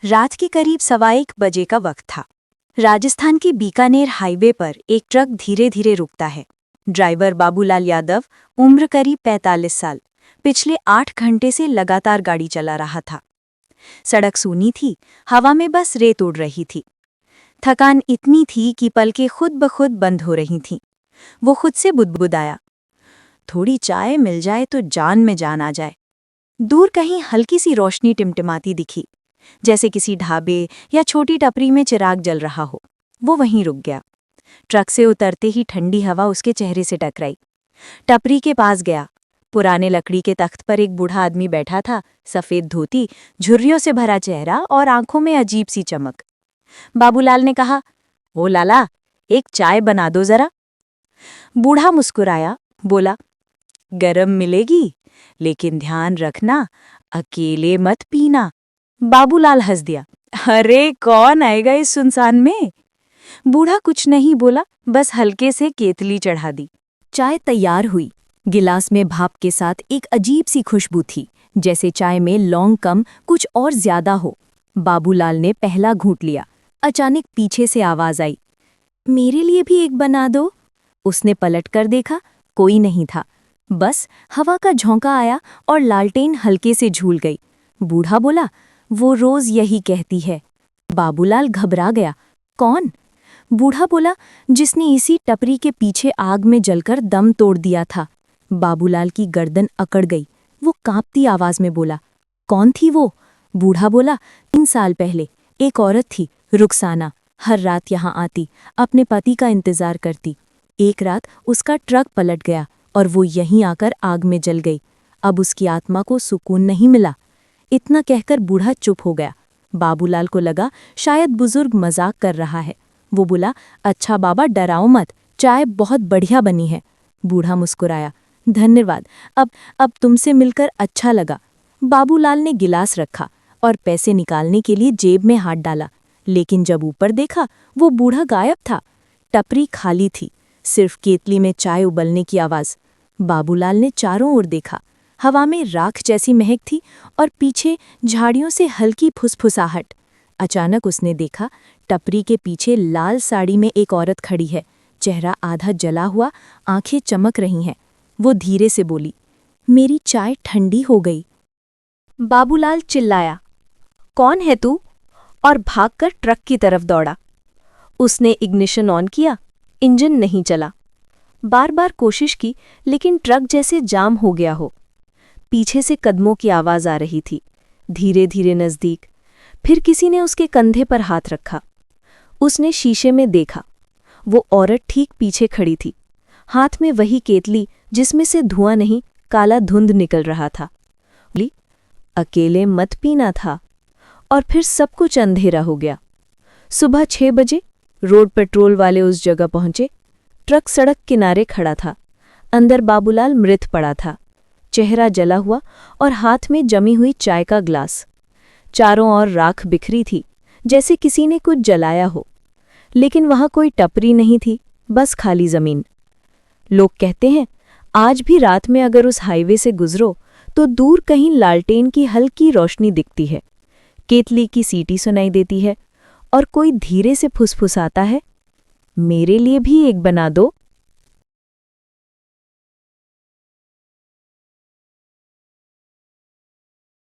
रात के करीब 1:15 का वक्त था। राजस्थान के बीकानेर हाईवे पर एक ट्रक धीरे धीरे रुकता है। ड्राइवर बाबूलाल यादव, उम्र करीब 45 साल, पिछले 8 घंटे से लगातार गाड़ी चला रहा था। सड़क सूनी थी, हवा में बस रेत उड़ रही थी। थकान इतनी थी कि पलकें खुद ब खुद बंद हो रही थीं। वो खुद से बुदबुदाया, थोड़ी चाय मिल जाए तो जान में जान आ जाए। दूर कहीं हल्की सी रोशनी टिमटिमाती दिखी, जैसे किसी ढाबे या छोटी टपरी में चिराग जल रहा हो। वो वहीं रुक गया। ट्रक से उतरते ही ठंडी हवा उसके चेहरे से टकराई। टपरी के पास गया। पुराने लकड़ी के तख्त पर एक बूढ़ा आदमी बैठा था, सफेद धोती, झुर्रियों से भरा चेहरा और आंखों में अजीब सी चमक। बाबूलाल ने कहा, ओ लाला, एक चाय बना दो जरा। बूढ़ा मुस्कुराया, बोला, गरम मिलेगी, लेकिन ध्यान रखना, अकेले मत पीना। बाबूलाल हंस दिया, अरे कौन आएगा इस सुनसान में। बूढ़ा कुछ नहीं बोला, बस हल्के से केतली चढ़ा दी। चाय तैयार हुई। गिलास में भाप के साथ एक अजीब सी खुशबू थी, जैसे चाय में लौंग कम कुछ और ज्यादा हो। बाबूलाल ने पहला घूंट लिया। अचानक पीछे से आवाज आई, मेरे लिए भी एक बना दो। उसने पलट कर देखा, कोई नहीं था। बस हवा का झोंका आया और लालटेन हल्के से झूल गई। बूढ़ा बोला, वो रोज यही कहती है। बाबूलाल घबरा गया, कौन? बूढ़ा बोला, जिसने इसी टपरी के पीछे आग में जलकर दम तोड़ दिया था। बाबूलाल की गर्दन अकड़ गई। वो कांपती आवाज में बोला, कौन थी वो? बूढ़ा बोला, 3 साल पहले एक औरत थी, रुखसाना। हर रात यहाँ आती, अपने पति का इंतजार करती। एक रात उसका ट्रक पलट गया और वो यहीं आकर आग में जल गई। अब उसकी आत्मा को सुकून नहीं मिला। इतना कहकर बूढ़ा चुप हो गया। बाबूलाल को लगा शायद बुजुर्ग मजाक कर रहा है। वो बोला, अच्छा बाबा, डराओ मत, चाय बहुत बढ़िया बनी है। बूढ़ा मुस्कुराया, धन्यवाद, अब तुमसे मिलकर अच्छा लगा। बाबूलाल ने गिलास रखा और पैसे निकालने के लिए जेब में हाथ डाला, लेकिन जब ऊपर देखा, वो बूढ़ा गायब था। टपरी खाली थी, सिर्फ केतली में चाय उबलने की आवाज। बाबूलाल ने चारों ओर देखा। हवा में राख जैसी महक थी और पीछे झाड़ियों से हल्की फुसफुसाहट। अचानक उसने देखा, टपरी के पीछे लाल साड़ी में एक औरत खड़ी है, चेहरा आधा जला हुआ, आंखें चमक रही हैं। वो धीरे से बोली, मेरी चाय ठंडी हो गई। बाबूलाल चिल्लाया, कौन है तू? और भागकर ट्रक की तरफ दौड़ा। उसने इग्निशन ऑन किया, इंजन नहीं चला। बार बार कोशिश की, लेकिन ट्रक जैसे जाम हो गया हो। पीछे से कदमों की आवाज आ रही थी, धीरे धीरे नजदीक। फिर किसी ने उसके कंधे पर हाथ रखा। उसने शीशे में देखा, वो औरत ठीक पीछे खड़ी थी, हाथ में वही केतली जिसमें से धुआं नहीं, काला धुंध निकल रहा था। अकेले मत पीना था। और फिर सब कुछ अंधेरा हो गया। सुबह 6 बजे रोड पेट्रोल वाले उस जगह पहुंचे। ट्रक सड़क किनारे खड़ा था। अंदर बाबूलाल मृत पड़ा था, चेहरा जला हुआ और हाथ में जमी हुई चाय का ग्लास। चारों ओर राख बिखरी थी, जैसे किसी ने कुछ जलाया हो। लेकिन वहां कोई टपरी नहीं थी, बस खाली जमीन। लोग कहते हैं, आज भी रात में अगर उस हाईवे से गुजरो तो दूर कहीं लालटेन की हल्की रोशनी दिखती है, केतली की सीटी सुनाई देती है और कोई धीरे से फुसफुसाता है, मेरे लिए भी एक बना दो।